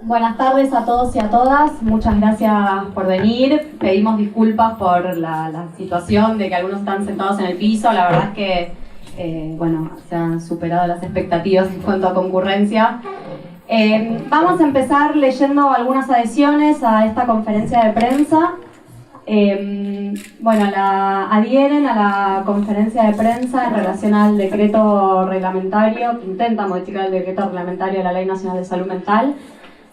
Buenas tardes a todos y a todas, muchas gracias por venir. Pedimos disculpas por la situación de que algunos están sentados en el piso. La verdad es que se han superado las expectativas en cuanto a concurrencia. Vamos a empezar leyendo algunas adhesiones a esta conferencia de prensa. Adhieren a la conferencia de prensa en relación al decreto reglamentario que intenta modificar el decreto reglamentario de la Ley Nacional de Salud Mental,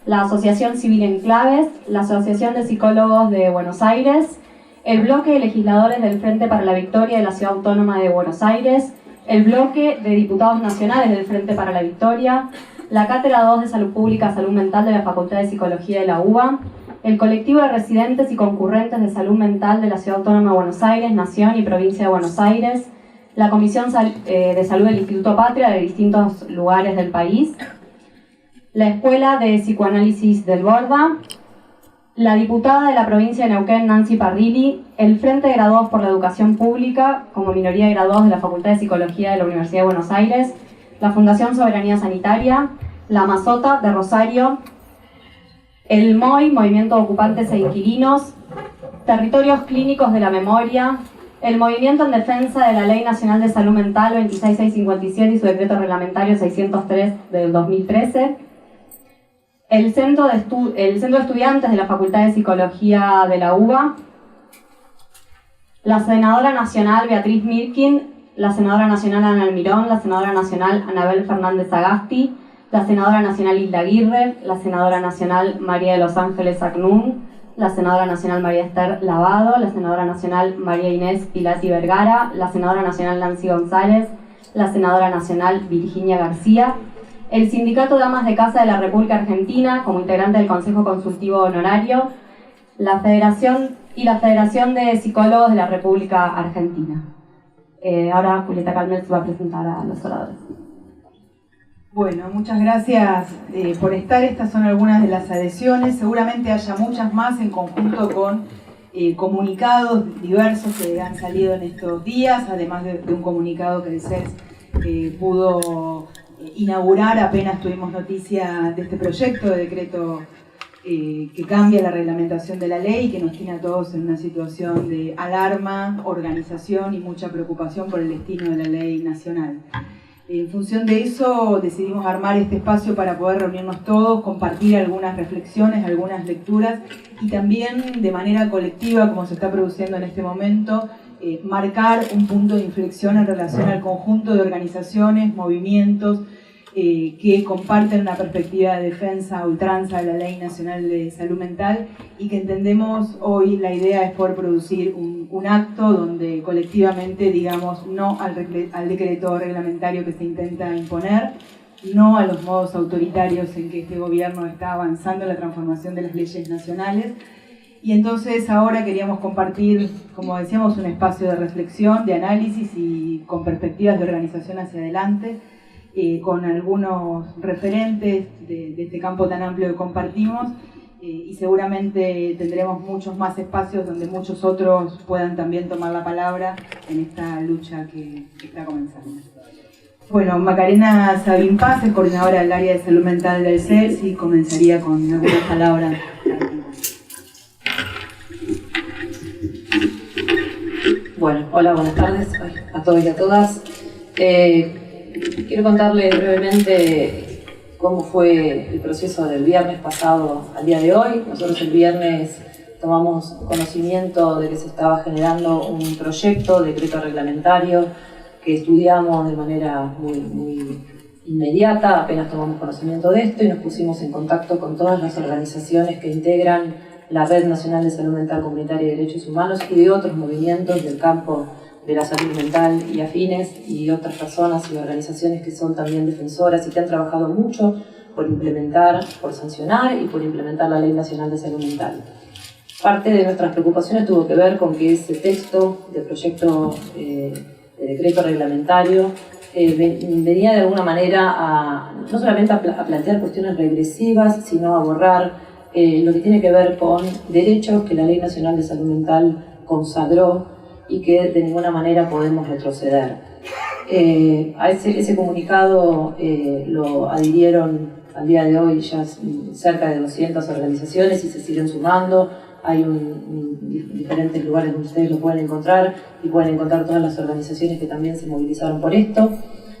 la Asociación Civil Enclaves, la Asociación de Psicólogos de Buenos Aires, el Bloque de Legisladores del Frente para la Victoria de la Ciudad Autónoma de Buenos Aires, el Bloque de Diputados Nacionales del Frente para la Victoria, la Cátedra 2 de Salud Pública y Salud Mental de la Facultad de Psicología de la UBA, el Colectivo de Residentes y Concurrentes de Salud Mental de la Ciudad Autónoma de Buenos Aires, Nación y Provincia de Buenos Aires, la Comisión de Salud del Instituto Patria de distintos lugares del país, la Escuela de Psicoanálisis del Borda, la diputada de la provincia de Neuquén, Nancy Parrilli, el Frente de Graduados por la Educación Pública, como minoría de graduados de la Facultad de Psicología de la Universidad de Buenos Aires, la Fundación Soberanía Sanitaria, la Mazota de Rosario, el MOI, Movimiento de Ocupantes e Inquilinos, Territorios Clínicos de la Memoria, el Movimiento en Defensa de la Ley Nacional de Salud Mental 26657 y su decreto reglamentario 603 del 2013, el Centro de Estudiantes de la Facultad de Psicología de la UBA, la Senadora Nacional Beatriz Mirkin, la Senadora Nacional Ana Almirón, la Senadora Nacional Anabel Fernández Agasti, la Senadora Nacional Hilda Aguirre, la Senadora Nacional María de los Ángeles Acnún, la Senadora Nacional María Esther Lavado, la Senadora Nacional María Inés Pilati Vergara, la Senadora Nacional Nancy González, la Senadora Nacional Virginia García, el Sindicato de Amas de Casa de la República Argentina, como integrante del Consejo Consultivo Honorario, la Federación de Psicólogos de la República Argentina. Ahora Julieta Calmet va a presentar a los oradores. Bueno, muchas gracias por estar. Estas son algunas de las adhesiones. Seguramente haya muchas más en conjunto con comunicados diversos que han salido en estos días, además de un comunicado que el CES pudo inaugurar apenas tuvimos noticia de este proyecto de decreto que cambia la reglamentación de la ley y que nos tiene a todos en una situación de alarma, organización y mucha preocupación por el destino de la ley nacional. En función de eso decidimos armar este espacio para poder reunirnos todos, compartir algunas reflexiones, algunas lecturas y también de manera colectiva, como se está produciendo en este momento, marcar un punto de inflexión en relación al conjunto de organizaciones, movimientos que comparten una perspectiva de defensa a ultranza de la Ley Nacional de Salud Mental y que entendemos hoy la idea es poder producir un acto donde colectivamente digamos no al decreto reglamentario que se intenta imponer, no a los modos autoritarios en que este gobierno está avanzando en la transformación de las leyes nacionales. Y entonces ahora queríamos compartir, como decíamos, un espacio de reflexión, de análisis y con perspectivas de organización hacia adelante, con algunos referentes de este campo tan amplio que compartimos y seguramente tendremos muchos más espacios donde muchos otros puedan también tomar la palabra en esta lucha que está comenzando. Bueno, Macarena Sabín Paz es coordinadora del área de salud mental del CES y comenzaría con algunas palabras. Bueno, hola, buenas tardes a todos y a todas. Quiero contarles brevemente cómo fue el proceso del viernes pasado al día de hoy. Nosotros el viernes tomamos conocimiento de que se estaba generando un proyecto, decreto reglamentario, que estudiamos de manera muy inmediata, apenas tomamos conocimiento de esto y nos pusimos en contacto con todas las organizaciones que integran la Red Nacional de Salud Mental Comunitaria y Derechos Humanos y de otros movimientos del campo de la salud mental y afines y otras personas y organizaciones que son también defensoras y que han trabajado mucho por implementar, por sancionar y por implementar la Ley Nacional de Salud Mental. Parte de nuestras preocupaciones tuvo que ver con que ese texto de proyecto de decreto reglamentario venía de alguna manera no solamente a plantear cuestiones regresivas, sino a borrar lo que tiene que ver con derechos que la Ley Nacional de Salud Mental consagró y que de ninguna manera podemos retroceder. A ese comunicado lo adhirieron al día de hoy ya cerca de 200 organizaciones y se siguen sumando. Hay diferentes lugares donde ustedes lo pueden encontrar y pueden encontrar todas las organizaciones que también se movilizaron por esto.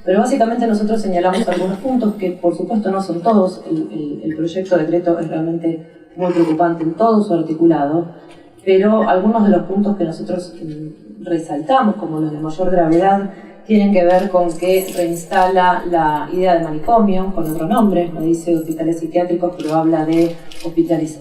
Pero básicamente nosotros señalamos algunos puntos que por supuesto no son todos. El proyecto de decreto es realmente muy preocupante en todo su articulado, pero algunos de los puntos que nosotros resaltamos como los de mayor gravedad tienen que ver con que reinstala la idea de manicomio con otro nombre, no dice hospitales psiquiátricos, pero habla de hospitales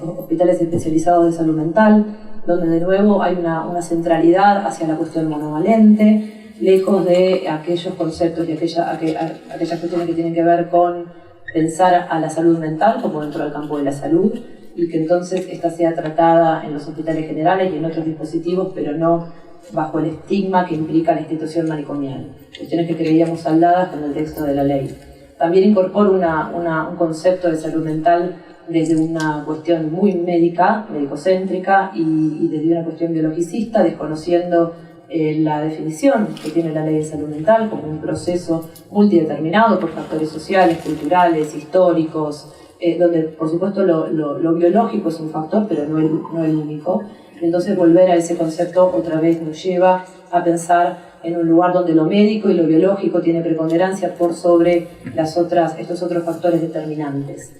especializados de salud mental, donde de nuevo hay una centralidad hacia la cuestión monovalente, lejos de aquellos conceptos y aquellas cuestiones que tienen que ver con pensar a la salud mental como dentro del campo de la salud, y que entonces esta sea tratada en los hospitales generales y en otros dispositivos, pero no bajo el estigma que implica la institución manicomial. Cuestiones que creíamos saldadas con el texto de la ley. También incorpora un concepto de salud mental desde una cuestión muy médica, medicocéntrica, y desde una cuestión biologicista, desconociendo la definición que tiene la ley de salud mental como un proceso multideterminado por factores sociales, culturales, históricos, donde por supuesto lo biológico es un factor, pero no el único. Entonces volver a ese concepto otra vez nos lleva a pensar en un lugar donde lo médico y lo biológico tiene preponderancia por sobre estos otros factores determinantes.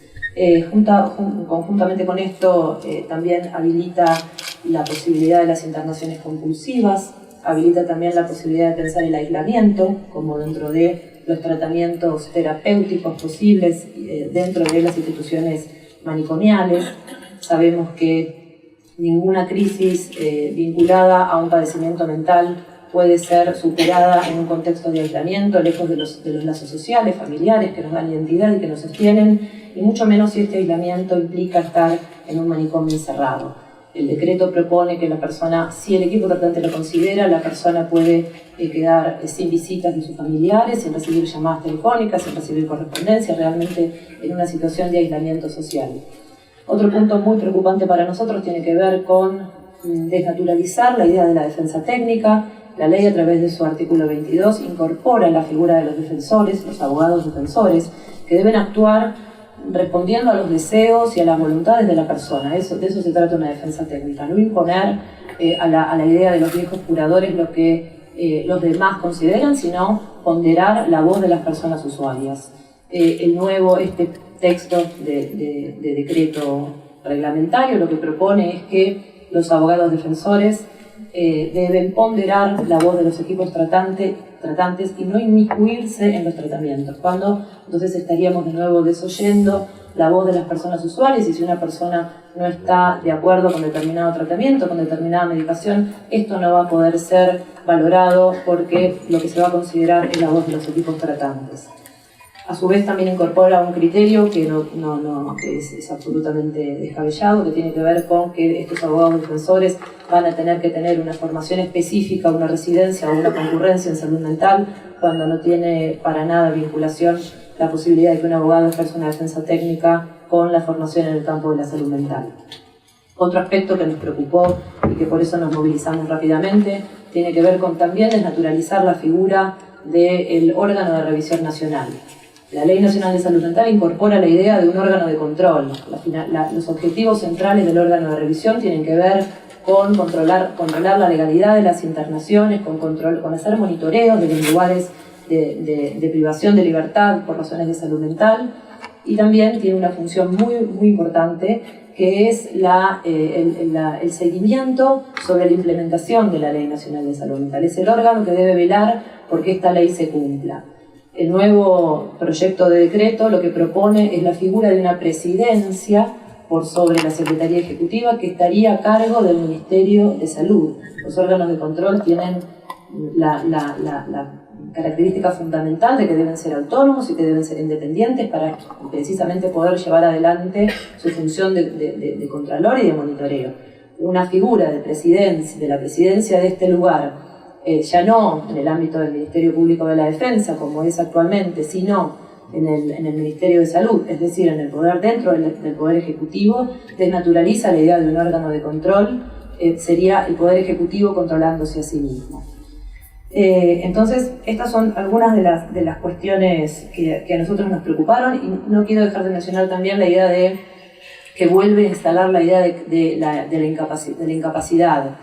Conjuntamente con esto también habilita la posibilidad de las internaciones compulsivas, habilita también la posibilidad de pensar el aislamiento como dentro de los tratamientos terapéuticos posibles dentro de las instituciones manicomiales. Sabemos que ninguna crisis vinculada a un padecimiento mental puede ser superada en un contexto de aislamiento, lejos de los lazos sociales, familiares que nos dan identidad y que nos sostienen, y mucho menos si este aislamiento implica estar en un manicomio encerrado. El decreto propone que la persona, si el equipo tratante lo considera, la persona puede quedar sin visitas de sus familiares, sin recibir llamadas telefónicas, sin recibir correspondencia, realmente en una situación de aislamiento social. Otro punto muy preocupante para nosotros tiene que ver con desnaturalizar la idea de la defensa técnica. La ley, a través de su artículo 22, incorpora la figura de los defensores, los abogados defensores, que deben actuar respondiendo a los deseos y a las voluntades de la persona. De eso se trata una defensa técnica, no imponer a la idea de los viejos curadores lo que los demás consideran, sino ponderar la voz de las personas usuarias. Este texto de decreto reglamentario lo que propone es que los abogados defensores deben ponderar la voz de los equipos tratantes y no inmiscuirse en los tratamientos, cuando entonces estaríamos de nuevo desoyendo la voz de las personas usuarias, y si una persona no está de acuerdo con determinado tratamiento, con determinada medicación, esto no va a poder ser valorado porque lo que se va a considerar es la voz de los equipos tratantes. A su vez también incorpora un criterio que es absolutamente descabellado, que tiene que ver con que estos abogados defensores van a tener que tener una formación específica, una residencia o una concurrencia en salud mental, cuando no tiene para nada vinculación la posibilidad de que un abogado ejerza una defensa técnica con la formación en el campo de la salud mental. Otro aspecto que nos preocupó y que por eso nos movilizamos rápidamente tiene que ver con también desnaturalizar la figura del órgano de revisión nacional. La Ley Nacional de Salud Mental incorpora la idea de un órgano de control. Los objetivos centrales del órgano de revisión tienen que ver con controlar la legalidad de las internaciones, con hacer monitoreos de los lugares de privación de libertad por razones de salud mental, y también tiene una función muy importante, que es el seguimiento sobre la implementación de la Ley Nacional de Salud Mental. Es el órgano que debe velar porque esta ley se cumpla. El nuevo proyecto de decreto lo que propone es la figura de una presidencia por sobre la Secretaría Ejecutiva, que estaría a cargo del Ministerio de Salud. Los órganos de control tienen la característica fundamental de que deben ser autónomos y que deben ser independientes para precisamente poder llevar adelante su función de contralor y de monitoreo. Una figura de la presidencia de este lugar, ya no en el ámbito del Ministerio Público de la Defensa, como es actualmente, sino en el Ministerio de Salud, es decir, en el poder dentro del Poder Ejecutivo, desnaturaliza la idea de un órgano de control, sería el Poder Ejecutivo controlándose a sí mismo. Entonces, estas son algunas de las cuestiones que a nosotros nos preocuparon, y no quiero dejar de mencionar también la idea de que vuelve a instalar la idea de la incapacidad.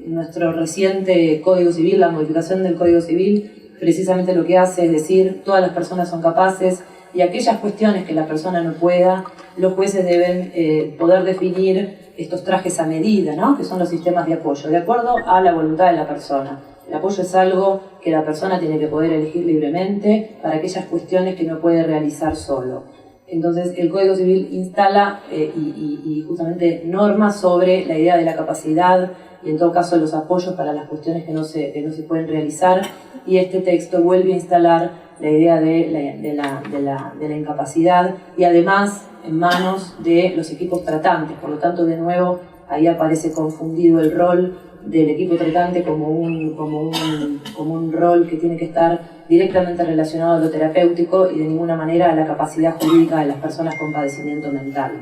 Nuestro reciente Código Civil, la modificación del Código Civil, precisamente lo que hace es decir todas las personas son capaces, y aquellas cuestiones que la persona no pueda, los jueces deben poder definir estos trajes a medida, ¿no? Que son los sistemas de apoyo, de acuerdo a la voluntad de la persona. El apoyo es algo que la persona tiene que poder elegir libremente para aquellas cuestiones que no puede realizar solo. Entonces, el Código Civil instala y justamente normas sobre la idea de la capacidad y, en todo caso, los apoyos para las cuestiones que no se pueden realizar, y este texto vuelve a instalar la idea de la incapacidad, y además en manos de los equipos tratantes. Por lo tanto, de nuevo, ahí aparece confundido el rol del equipo tratante como un rol que tiene que estar directamente relacionado a lo terapéutico y de ninguna manera a la capacidad jurídica de las personas con padecimiento mental.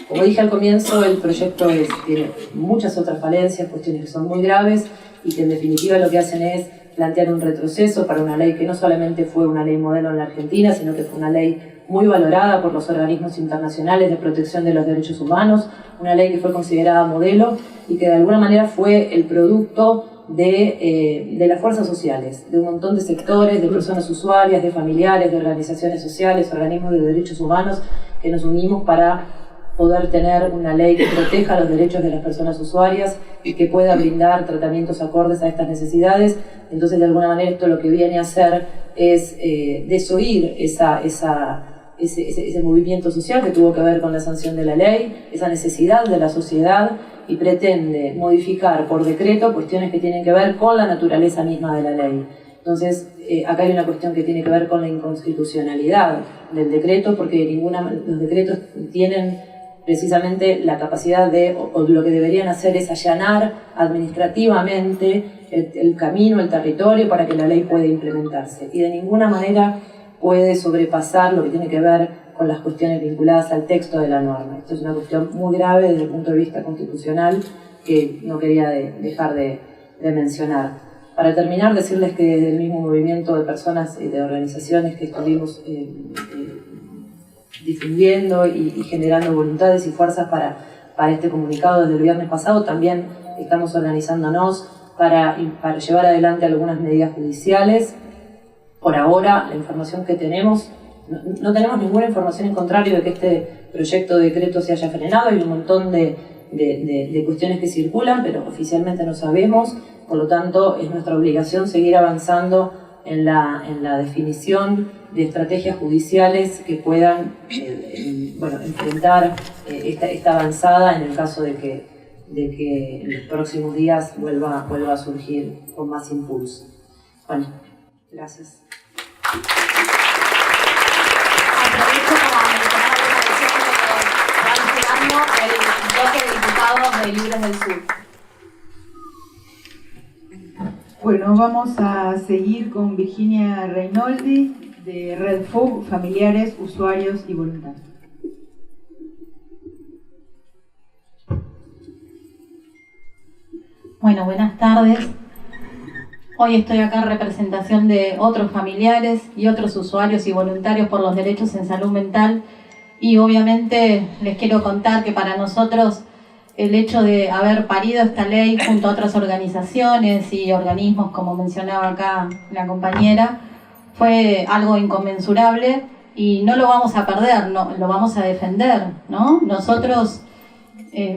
Como dije al comienzo, el proyecto tiene muchas otras falencias, cuestiones que son muy graves y que en definitiva lo que hacen es plantear un retroceso para una ley que no solamente fue una ley modelo en la Argentina, sino que fue una ley muy valorada por los organismos internacionales de protección de los derechos humanos, una ley que fue considerada modelo y que de alguna manera fue el producto de las fuerzas sociales, de un montón de sectores, de personas usuarias, de familiares, de organizaciones sociales, organismos de derechos humanos, que nos unimos para poder tener una ley que proteja los derechos de las personas usuarias y que pueda brindar tratamientos acordes a estas necesidades. Entonces, de alguna manera, esto lo que viene a hacer es desoír ese movimiento social que tuvo que ver con la sanción de la ley, esa necesidad de la sociedad, y pretende modificar por decreto cuestiones que tienen que ver con la naturaleza misma de la ley. Entonces, acá hay una cuestión que tiene que ver con la inconstitucionalidad del decreto, porque los decretos tienen precisamente la capacidad o lo que deberían hacer es allanar administrativamente el camino, el territorio para que la ley pueda implementarse, y de ninguna manera puede sobrepasar lo que tiene que ver con las cuestiones vinculadas al texto de la norma. Esto es una cuestión muy grave desde el punto de vista constitucional que no quería dejar de mencionar. Para terminar, decirles que desde el mismo movimiento de personas y de organizaciones que estuvimos difundiendo y generando voluntades y fuerzas para este comunicado desde el viernes pasado, también estamos organizándonos para llevar adelante algunas medidas judiciales. Por ahora, la información que tenemos, no tenemos ninguna información en contrario de que este proyecto de decreto se haya frenado. Hay un montón de cuestiones que circulan, pero oficialmente no sabemos. Por lo tanto, es nuestra obligación seguir avanzando en la definición de estrategias judiciales que puedan enfrentar esta avanzada en el caso de que en los próximos días vuelva a surgir con más impulso. Bueno, gracias. Aprovecho para mencionar una decisión que van llegando el bloque de diputados de Libres del Sur. Bueno, vamos a seguir con Virginia Reinoldi de Red FUG, Familiares, Usuarios y Voluntarios. Bueno, buenas tardes. Hoy estoy acá en representación de otros familiares y otros usuarios y voluntarios por los derechos en salud mental, y obviamente les quiero contar que para nosotros el hecho de haber parido esta ley junto a otras organizaciones y organismos, como mencionaba acá la compañera, fue algo inconmensurable y no lo vamos a perder, no, lo vamos a defender, ¿no? Nosotros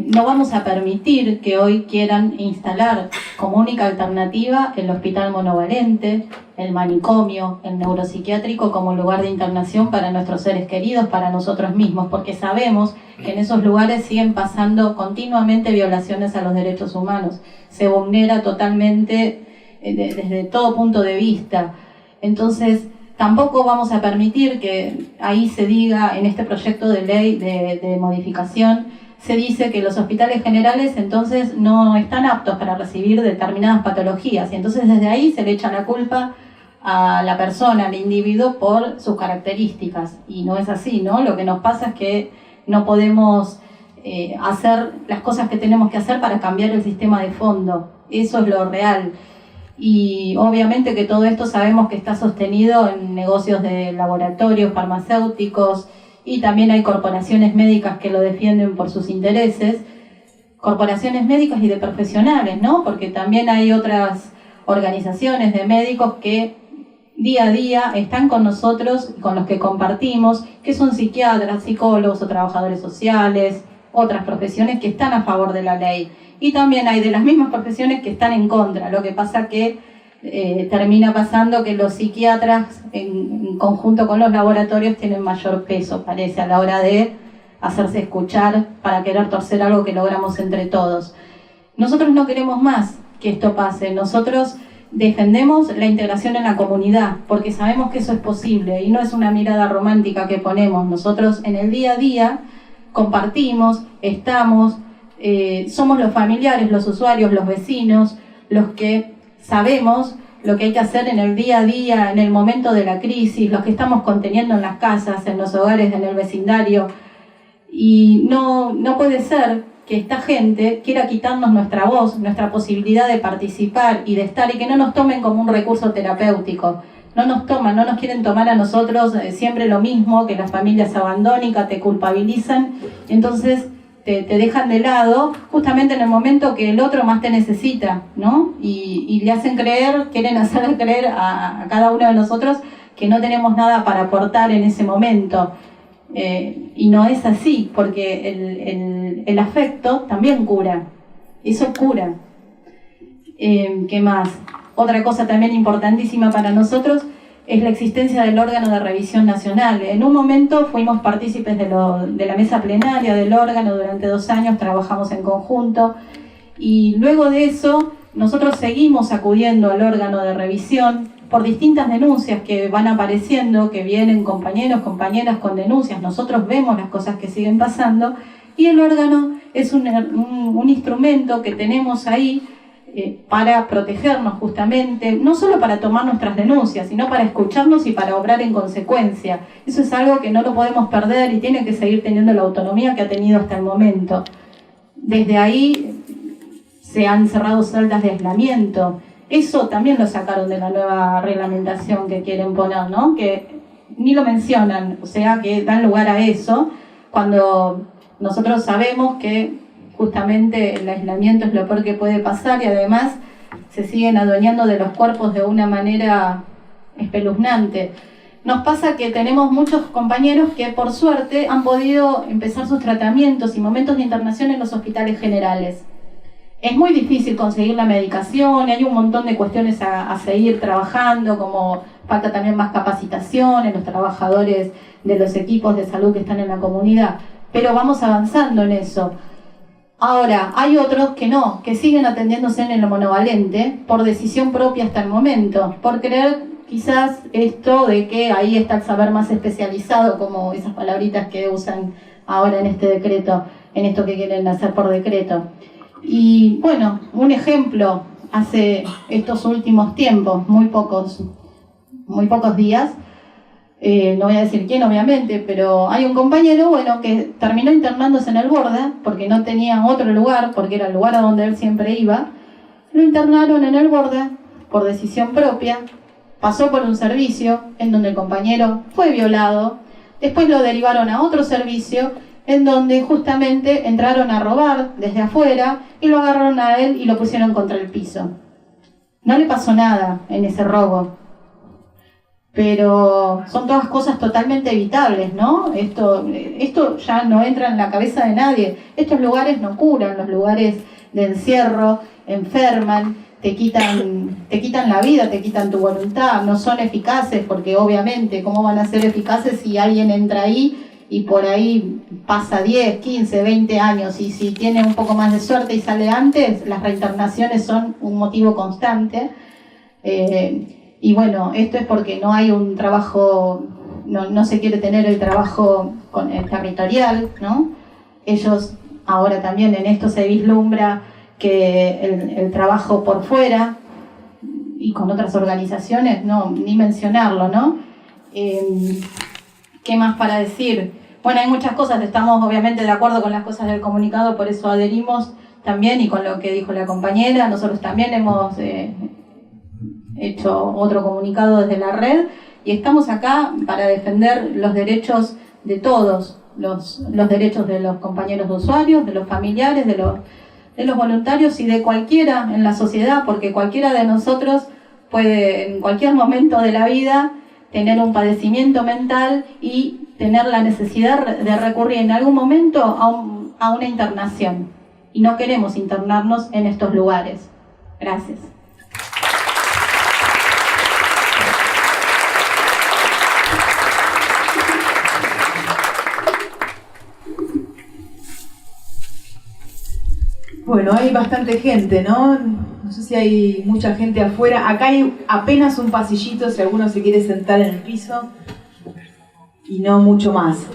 no vamos a permitir que hoy quieran instalar como única alternativa el hospital monovalente, el manicomio, el neuropsiquiátrico como lugar de internación para nuestros seres queridos, para nosotros mismos, porque sabemos que en esos lugares siguen pasando continuamente violaciones a los derechos humanos. Se vulnera totalmente desde todo punto de vista. Entonces, tampoco vamos a permitir que ahí se diga, en este proyecto de ley de modificación, se dice que los hospitales generales entonces no están aptos para recibir determinadas patologías, y entonces desde ahí se le echa la culpa a la persona, al individuo, por sus características, y no es así, ¿no? Lo que nos pasa es que no podemos hacer las cosas que tenemos que hacer para cambiar el sistema de fondo. Eso es lo real. Y obviamente que todo esto sabemos que está sostenido en negocios de laboratorios farmacéuticos, y también hay corporaciones médicas que lo defienden por sus intereses, corporaciones médicas y de profesionales, ¿no? Porque también hay otras organizaciones de médicos que día a día están con nosotros, con los que compartimos, que son psiquiatras, psicólogos o trabajadores sociales, otras profesiones que están a favor de la ley. Y también hay de las mismas profesiones que están en contra. Lo que pasa que termina pasando que los psiquiatras, en conjunto con los laboratorios, tienen mayor peso, parece, a la hora de hacerse escuchar para querer torcer algo que logramos entre todos. Nosotros no queremos más que esto pase. Nosotros defendemos la integración en la comunidad, porque sabemos que eso es posible y no es una mirada romántica que ponemos. Nosotros en el día a día compartimos, estamos, somos los familiares, los usuarios, los vecinos, los que sabemos lo que hay que hacer en el día a día, en el momento de la crisis, los que estamos conteniendo en las casas, en los hogares, en el vecindario. Y no puede ser que esta gente quiera quitarnos nuestra voz, nuestra posibilidad de participar y de estar, y que no nos tomen como un recurso terapéutico. No nos quieren tomar a nosotros siempre lo mismo, que las familias abandónicas te culpabilizan, entonces te dejan de lado justamente en el momento que el otro más te necesita, ¿no? Y le hacen creer, quieren hacer creer a cada uno de nosotros que no tenemos nada para aportar en ese momento. Y no es así, porque el afecto también cura, eso cura. ¿Qué más? Otra cosa también importantísima para nosotros es la existencia del órgano de revisión nacional. En un momento fuimos partícipes de la mesa plenaria del órgano durante 2 años, trabajamos en conjunto, y luego de eso nosotros seguimos acudiendo al órgano de revisión por distintas denuncias que van apareciendo, que vienen compañeros, compañeras con denuncias, nosotros vemos las cosas que siguen pasando, y el órgano es un instrumento que tenemos ahí para protegernos justamente, no solo para tomar nuestras denuncias, sino para escucharnos y para obrar en consecuencia. Eso es algo que no lo podemos perder y tiene que seguir teniendo la autonomía que ha tenido hasta el momento. Desde ahí se han cerrado celdas de aislamiento. Eso también lo sacaron de la nueva reglamentación que quieren poner, ¿no? Que ni lo mencionan, o sea que dan lugar a eso, cuando nosotros sabemos que justamente el aislamiento es lo peor que puede pasar, y además se siguen adueñando de los cuerpos de una manera espeluznante. Nos pasa que tenemos muchos compañeros que por suerte han podido empezar sus tratamientos y momentos de internación en los hospitales generales. Es muy difícil conseguir la medicación, hay un montón de cuestiones a seguir trabajando, como falta también más capacitación en los trabajadores de los equipos de salud que están en la comunidad, pero vamos avanzando en eso. Ahora, hay otros que no, que siguen atendiéndose en el monovalente por decisión propia hasta el momento, por creer quizás esto de que ahí está el saber más especializado, como esas palabritas que usan ahora en este decreto, en esto que quieren hacer por decreto. Y bueno, un ejemplo, hace estos últimos tiempos, muy pocos días, no voy a decir quién obviamente, pero hay un compañero, bueno, que terminó internándose en el Borda, porque no tenía otro lugar, porque era el lugar a donde él siempre iba. Lo internaron en el Borda por decisión propia, pasó por un servicio en donde el compañero fue violado, después lo derivaron a otro servicio en donde justamente entraron a robar desde afuera y lo agarraron a él y lo pusieron contra el piso. No le pasó nada en ese robo, pero son todas cosas totalmente evitables, ¿no? Esto ya no entra en la cabeza de nadie. Estos lugares no curan, los lugares de encierro enferman, te quitan la vida, te quitan tu voluntad, no son eficaces, porque obviamente, ¿cómo van a ser eficaces si alguien entra ahí y por ahí pasa 10, 15, 20 años, y si tiene un poco más de suerte y sale antes, las reinternaciones son un motivo constante? Y bueno, esto es porque no hay un trabajo, no se quiere tener el trabajo territorial, ¿no? Ellos ahora también en esto se vislumbra que el trabajo por fuera y con otras organizaciones, no, ni mencionarlo, ¿no? ¿Qué más para decir? Bueno, hay muchas cosas, estamos obviamente de acuerdo con las cosas del comunicado, por eso adherimos también, y con lo que dijo la compañera. Nosotros también hemos hecho otro comunicado desde la red y estamos acá para defender los derechos de todos, los derechos de los compañeros de usuarios, de los familiares, de los voluntarios y de cualquiera en la sociedad, porque cualquiera de nosotros puede en cualquier momento de la vida tener un padecimiento mental y tener la necesidad de recurrir en algún momento a una internación. Y no queremos internarnos en estos lugares. Gracias. Bueno, hay bastante gente, ¿no? No sé si hay mucha gente afuera. Acá hay apenas un pasillito si alguno se quiere sentar en el piso y no mucho más.